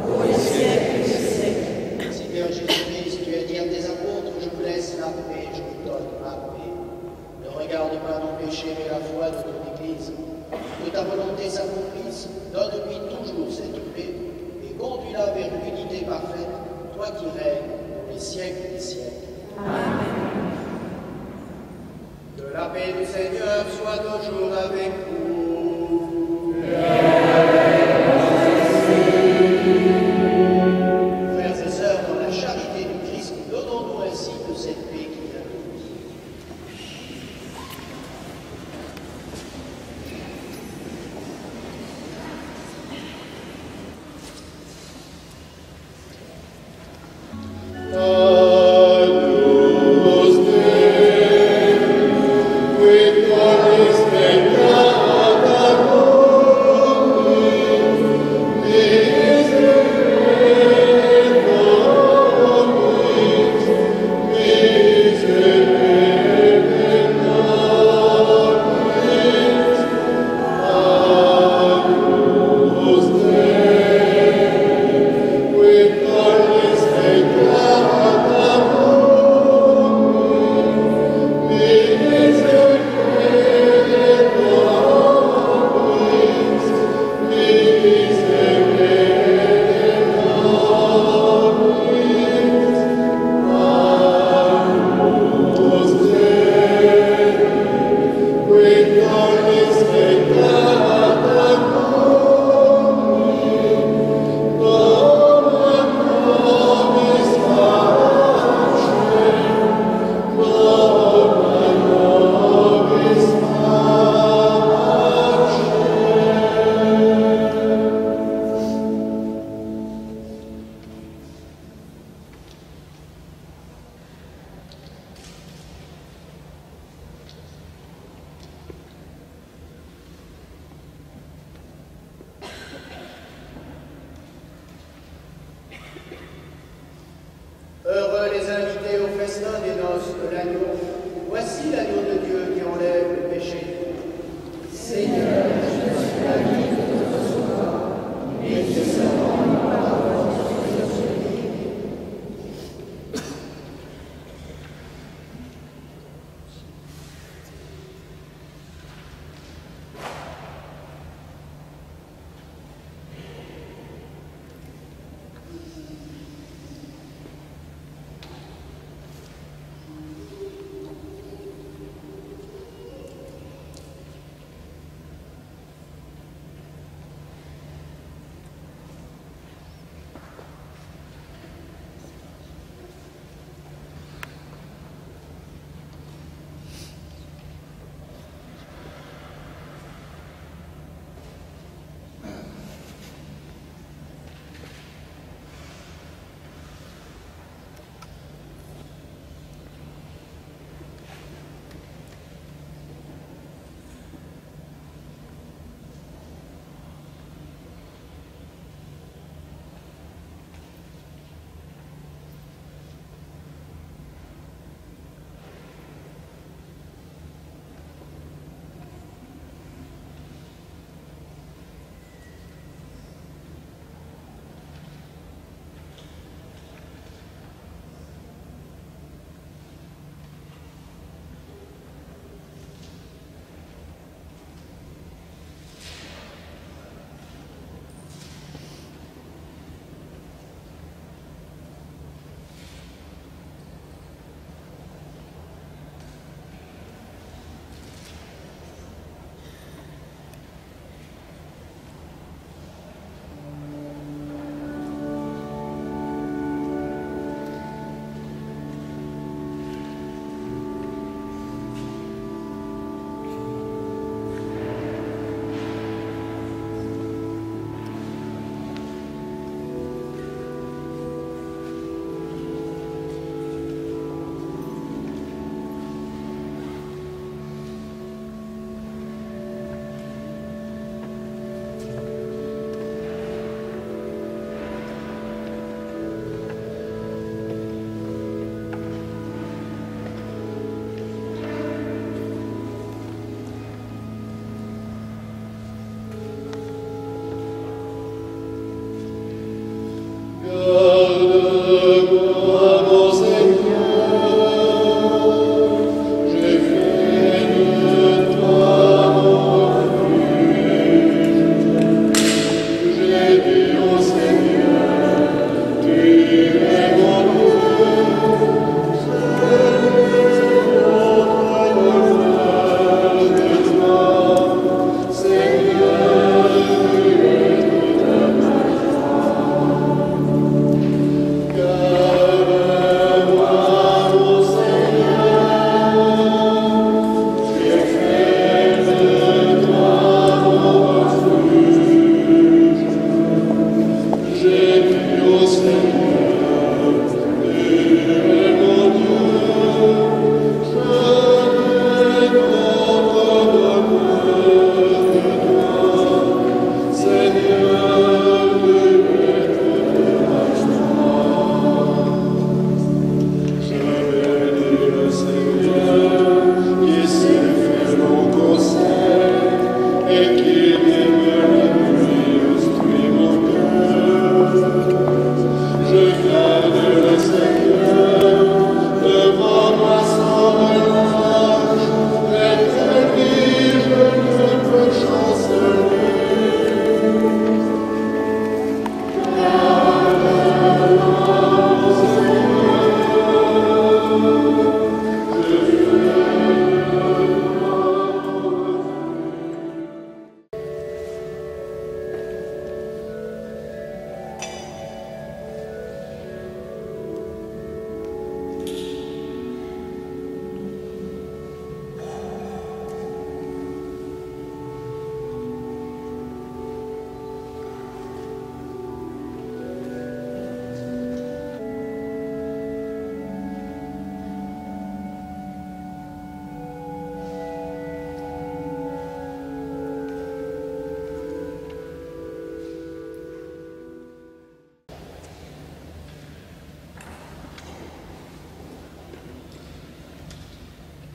pour les siècles des siècles. Seigneur Jésus-Christ, tu as dit à tes apôtres, je vous laisse la paix, je vous donne ma paix. Ne regarde pas nos péchés, mais la foi de ton Église. Que ta volonté s'accomplisse, donne-lui toujours cette paix et conduis-la vers l'unité parfaite, toi qui règnes pour les siècles des siècles. Amen. Que la paix du Seigneur soit toujours avec vous. Frères et sœurs, dans la charité du Christ, donnons-nous ainsi de cette paix qui vient de vous. Heureux les invités au festin des noces de l'agneau. Voici l'agneau de Dieu qui enlève le péché. Seigneur, je suis ravi de te recevoir et de savoir ma parole sur le sujet.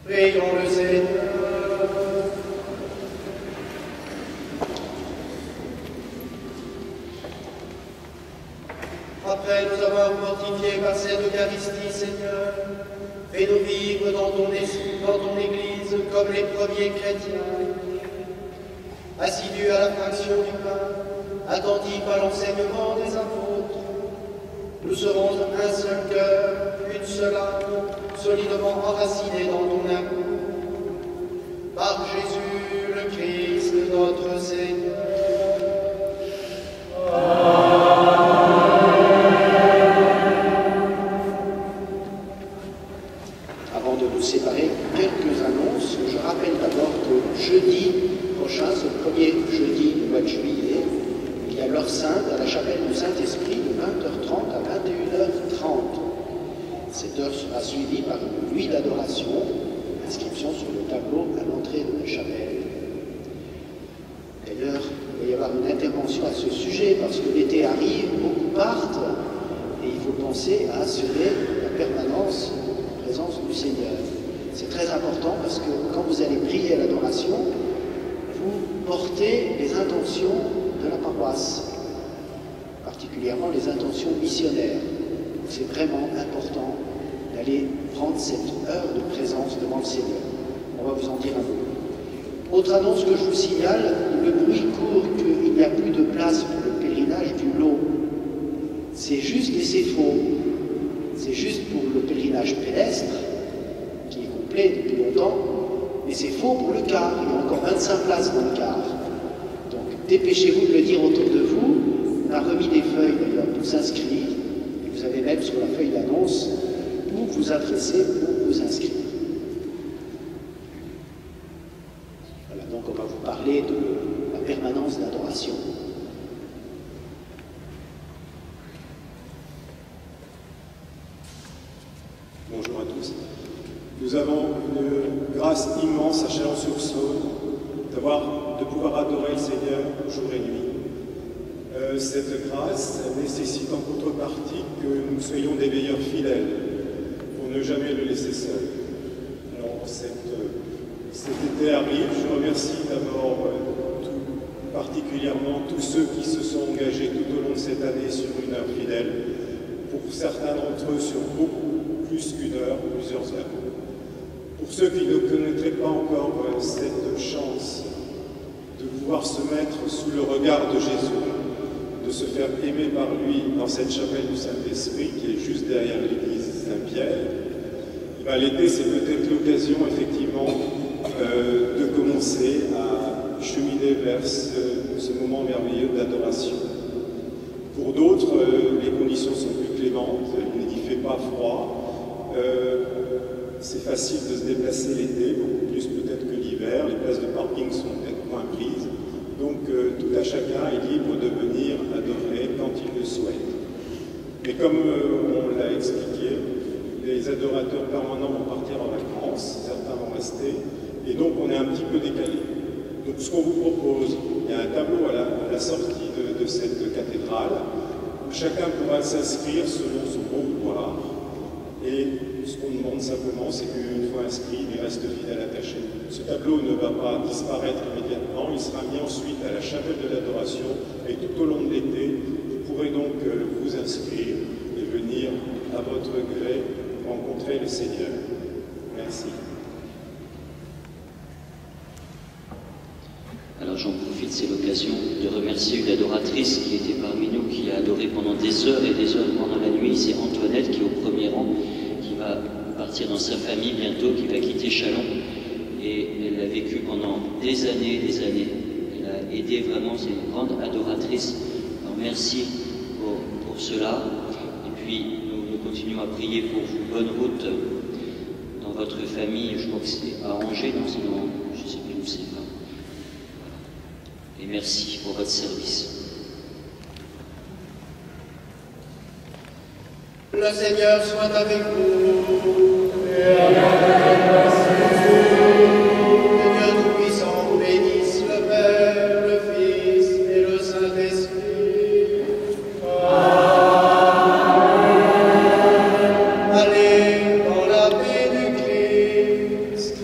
Prions le Seigneur. Après nous avoir mortifiés par cette Eucharistie, Seigneur, fais-nous vivre dans ton Église comme les premiers chrétiens, assidus à la fraction du pain, attentifs à l'enseignement des apôtres. Nous serons un seul cœur, une seule âme, solidement enracinés dans ton amour. Par Jésus le Christ, notre Seigneur. Avant de nous séparer, quelques annonces. Je rappelle d'abord que jeudi prochain, c'est le premier jeudi du mois de juillet, il y a l'heure sainte à la chapelle du Saint-Esprit de 20h30 à 21h30. Cette heure sera suivie par une nuit d'adoration, inscription sur le tableau à l'entrée de la chapelle. D'ailleurs, il va y avoir une intervention à ce sujet, parce que l'été arrive, beaucoup partent, et il faut penser à assurer la permanence de la présence du Seigneur. C'est très important parce que quand vous allez prier à l'adoration, vous portez les intentions de la paroisse, particulièrement les intentions missionnaires. C'est vraiment important d'aller prendre cette heure de présence devant le Seigneur. On va vous en dire un peu. Autre annonce que je vous signale, le bruit court qu'il n'y a plus de place pour le pèlerinage du lot. C'est juste et c'est faux. C'est juste pour le pèlerinage pédestre, qui est complet depuis longtemps, mais c'est faux pour le car. Il y a encore 25 places dans le car. Donc dépêchez-vous de le dire autour de vous. On a remis des feuilles d'ailleurs pour s'inscrire. Vous avez même sur la feuille d'annonce où vous adresser pour vous inscrire. Voilà, donc on va vous parler de la permanence d'adoration. Bonjour à tous. Nous avons une grâce immense à Chalon-sur-Saône de pouvoir adorer le Seigneur jour et nuit. Cette grâce nécessite en contrepartie que nous soyons des veilleurs fidèles pour ne jamais le laisser seul. Alors cet été arrive, je remercie d'abord particulièrement tous ceux qui se sont engagés tout au long de cette année sur une heure fidèle, pour certains d'entre eux sur beaucoup plus qu'une heure, plusieurs heures. Pour ceux qui ne connaîtraient pas encore cette chance de pouvoir se mettre sous le regard de Jésus, de se faire aimer par lui dans cette chapelle du Saint-Esprit qui est juste derrière l'église Saint-Pierre, l'été c'est peut-être l'occasion effectivement de commencer à cheminer vers ce moment merveilleux d'adoration. Pour d'autres, les conditions sont plus clémentes, il n'y fait pas froid, c'est facile de se déplacer l'été, beaucoup plus peut-être que l'hiver, les places de parking sont peut-être moins prises. Donc tout à chacun est libre de venir adorer quand il le souhaite. Mais comme on l'a expliqué, les adorateurs permanents vont partir en vacances, certains vont rester, et donc on est un petit peu décalé. Donc ce qu'on vous propose, il y a un tableau à la sortie de cette cathédrale, où chacun pourra s'inscrire selon son bon vouloir. Et ce qu'on demande simplement, c'est qu'une fois inscrit, il reste fidèle attaché. Ce tableau ne va pas disparaître immédiatement, il sera mis ensuite à la chapelle de l'adoration, et tout au long de l'été, vous pourrez donc vous inscrire et venir à votre gré rencontrer le Seigneur. Merci. Alors j'en profite, c'est l'occasion de remercier une adoratrice qui était parmi nous, qui a adoré pendant des heures et des heures pendant la nuit. C'est Antoinette qui est au premier rang, qui va partir dans sa famille bientôt, qui va quitter Châlons. Et elle l'a vécu pendant des années et des années. Elle a aidé vraiment, c'est une grande adoratrice. Alors merci pour cela. Et puis nous continuons à prier pour vous. Bonne route dans votre famille. Je crois que c'est à Angers, non, sinon je ne sais plus où c'est. Et merci pour votre service. Le Seigneur soit avec vous. Et avec Que Dieu Tout-Puissant vous bénisse, le Père, le Fils et le Saint-Esprit. Allez dans la paix du Christ.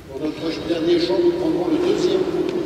Pour notre dernier chant, nous prendrons le deuxième groupe.